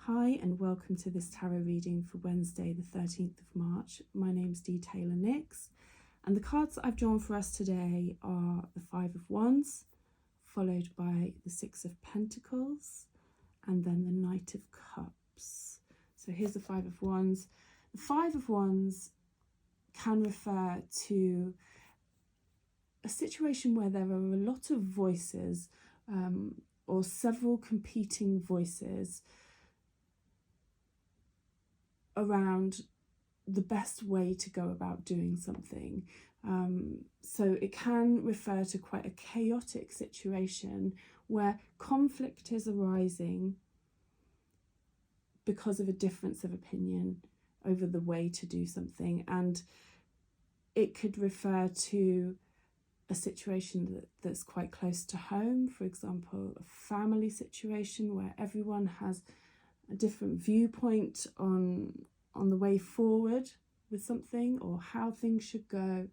Hi and welcome to this tarot reading for Wednesday the 13th of March. My name's Taylor-Nyx and the cards that I've drawn for us today are the Five of Wands, followed by the Six of Pentacles and then the Knight of Cups. So here's the Five of Wands. The Five of Wands can refer to a situation where there are a lot of voices or several competing voices around the best way to go about doing something. So it can refer to quite a chaotic situation where conflict is arising because of a difference of opinion over the way to do something. And it could refer to a situation that's quite close to home, for example, a family situation where everyone has a different viewpoint on the way forward with something or how things should go.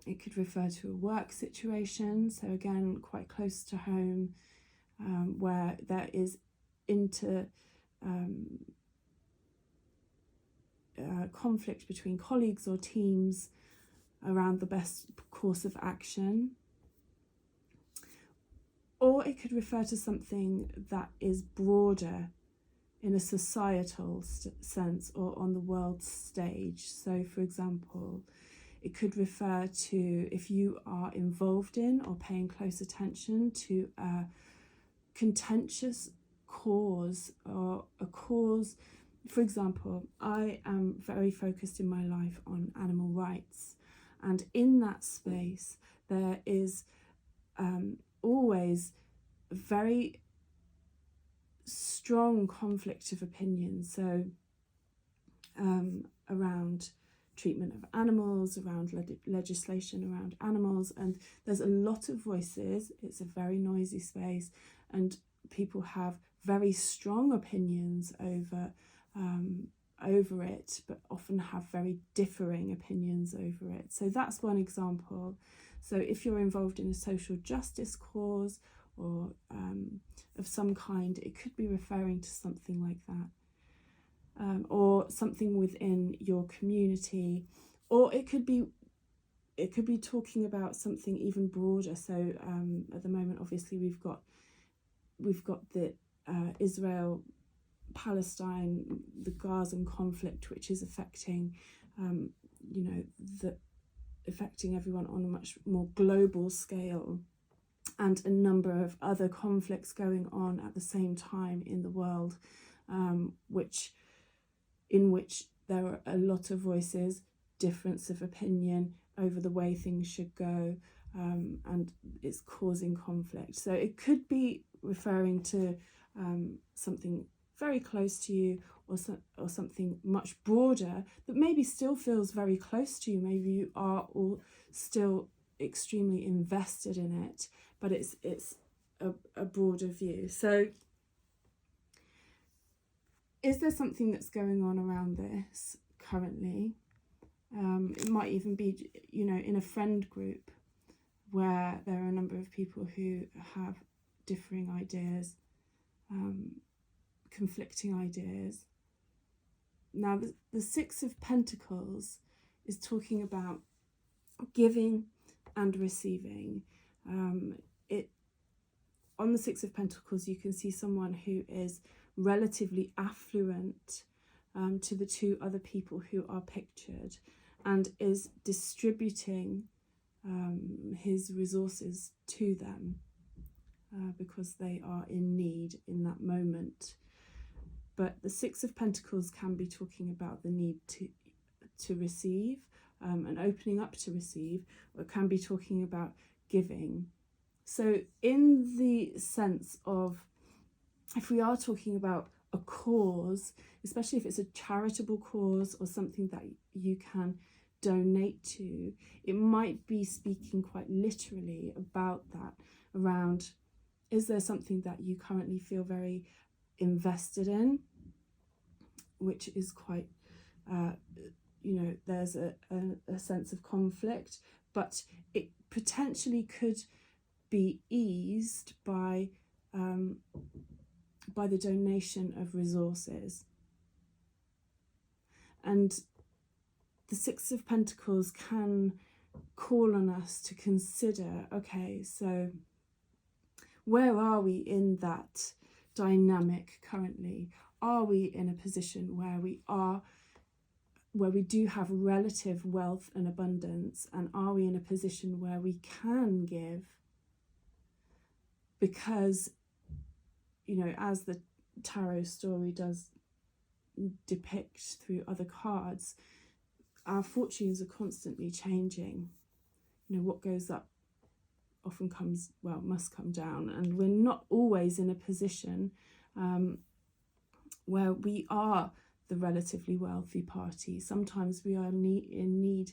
It could refer to a work situation, so again quite close to home, where there is conflict between colleagues or teams around the best course of action. Or it could refer to something that is broader in a societal sense or on the world stage. So, for example, it could refer to if you are involved in or paying close attention to a contentious cause or a cause. For example, I am very focused in my life on animal rights, and in that space there is always very strong conflict of opinion. So around treatment of animals, around legislation around animals, and there's a lot of voices. It's a very noisy space and people have very strong opinions over it, but often have very differing opinions over it. So that's one example. So if you're involved in a social justice cause or of some kind, it could be referring to something like that, or something within your community, or it could be talking about something even broader. So at the moment, obviously, we've got the Israel Palestine, the Gazan conflict, which is affecting affecting everyone on a much more global scale, and a number of other conflicts going on at the same time in the world, in which there are a lot of voices, difference of opinion over the way things should go, and it's causing conflict. So it could be referring to something very close to you, or something much broader that maybe still feels very close to you. Maybe you are all still extremely invested in it, but it's a broader view. So is there something that's going on around this currently? It might even be, in a friend group where there are a number of people who have differing ideas, conflicting ideas. Now, the Six of Pentacles is talking about giving and receiving. On the Six of Pentacles, you can see someone who is relatively affluent to the two other people who are pictured, and is distributing his resources to them because they are in need in that moment. But the Six of Pentacles can be talking about the need to receive and opening up to receive, or it can be talking about giving. So in the sense of, if we are talking about a cause, especially if it's a charitable cause or something that you can donate to, it might be speaking quite literally about that, around, is there something that you currently feel very invested in, which is quite, there's a sense of conflict, but it potentially could be eased by by the donation of resources. And the Six of Pentacles can call on us to consider, okay, so where are we in that dynamic currently? Are we in a position where we do have relative wealth and abundance, and are we in a position where we can give? Because, you know, as the tarot story does depict through other cards, our fortunes are constantly changing. You know, what goes up often must come down, and we're not always in a position where we are the relatively wealthy party. Sometimes we are in need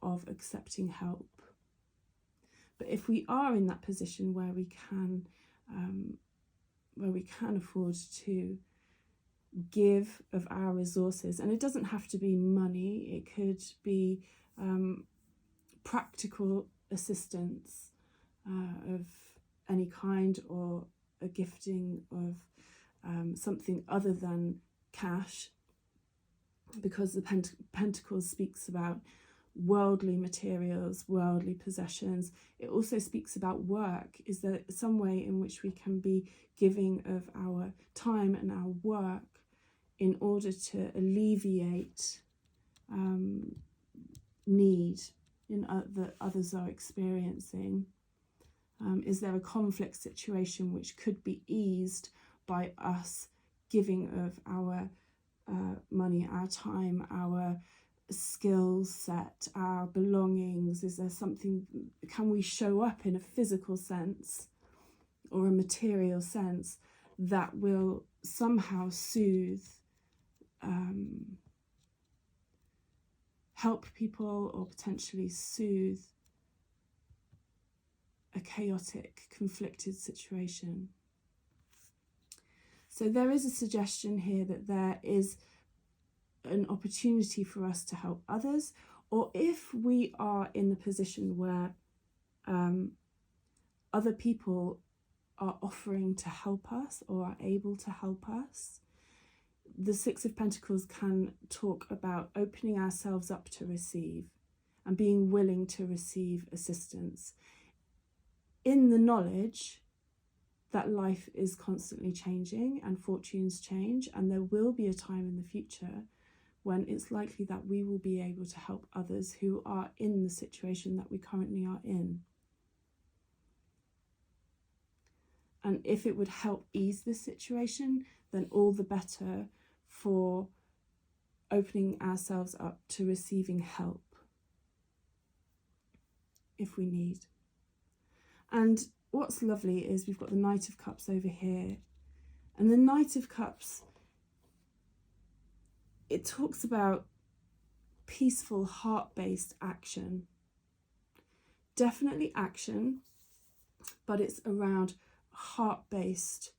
of accepting help. But if we are in that position where we can afford to give of our resources, and it doesn't have to be money, it could be practical assistance of any kind, or a gifting of something other than cash, because the Pentacles speaks about worldly materials, worldly possessions. It also speaks about work. Is there some way in which we can be giving of our time and our work in order to alleviate need that others are experiencing? Is there a conflict situation which could be eased by us giving of our money, our time, our skill set, our belongings? Is there something, can we show up in a physical sense or a material sense that will somehow soothe, help people, or potentially soothe a chaotic, conflicted situation? So there is a suggestion here that there is an opportunity for us to help others, or if we are in the position where other people are offering to help us or are able to help us, the Six of Pentacles can talk about opening ourselves up to receive and being willing to receive assistance, in the knowledge that life is constantly changing and fortunes change, and there will be a time in the future when it's likely that we will be able to help others who are in the situation that we currently are in. And if it would help ease this situation, then all the better for opening ourselves up to receiving help if we need. And what's lovely is we've got the Knight of Cups over here, and the Knight of Cups, it talks about peaceful, heart-based action. Definitely action, but it's around heart-based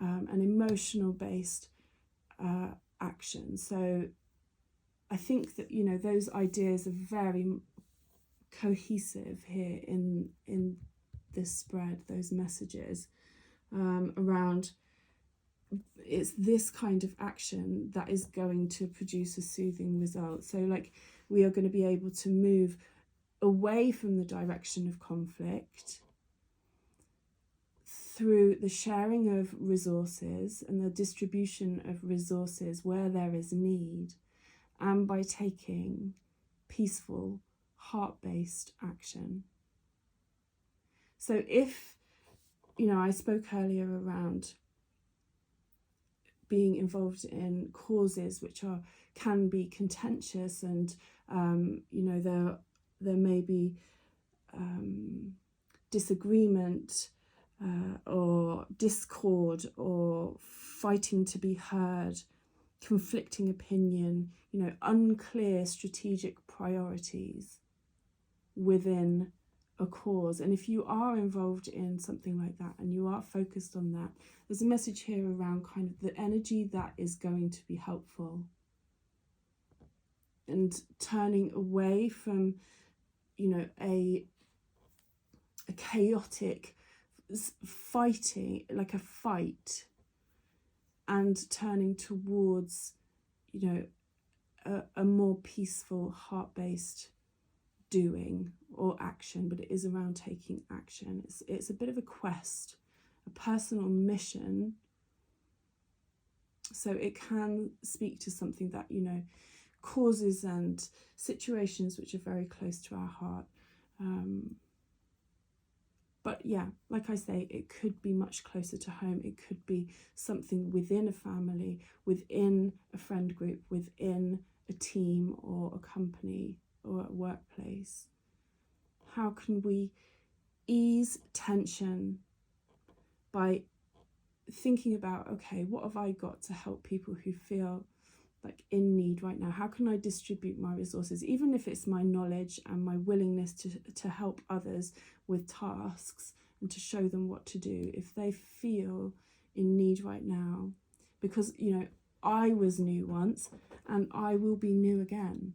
and emotional-based action. So I think that, you know, those ideas are very cohesive here in this spread, those messages around, it's this kind of action that is going to produce a soothing result. So like, we are going to be able to move away from the direction of conflict through the sharing of resources and the distribution of resources where there is need, and by taking peaceful, heart-based action. So if, you know, I spoke earlier around being involved in causes which can be contentious, and you know, there may be disagreement or discord or fighting to be heard, conflicting opinion, you know, unclear strategic priorities within a cause. And if you are involved in something like that and you are focused on that, there's a message here around kind of the energy that is going to be helpful, and turning away from, you know, a chaotic fighting, like a fight, and turning towards, you know, a more peaceful, heart-based doing or action, but it is around taking action. It's a bit of a quest, a personal mission. So it can speak to something that, you know, causes and situations which are very close to our heart. But yeah, like I say, it could be much closer to home. It could be something within a family, within a friend group, within a team or a company or a workplace. How can we ease tension by thinking about, okay, what have I got to help people who feel like in need right now? How can I distribute my resources, even if it's my knowledge and my willingness to help others with tasks and to show them what to do if they feel in need right now? Because, you know, I was new once and I will be new again.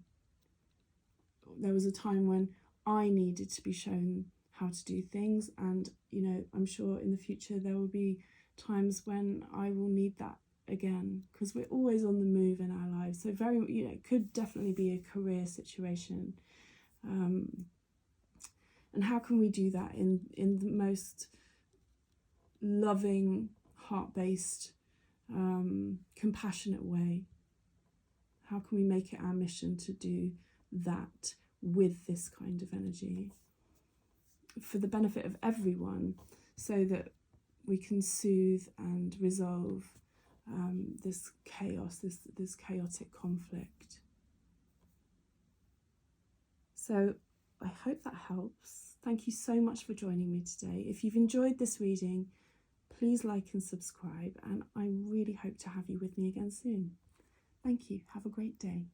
There was a time when I needed to be shown how to do things, and, you know, I'm sure in the future there will be times when I will need that again, because we're always on the move in our lives. So very, you know, it could definitely be a career situation. And how can we do that in the most loving, heart-based, compassionate way? How can we make it our mission to do that with this kind of energy for the benefit of everyone, so that we can soothe and resolve this chaos, this chaotic conflict? So I hope that helps. Thank you so much for joining me today. If you've enjoyed this reading, please like and subscribe, and I really hope to have you with me again soon. Thank you. Have a great day.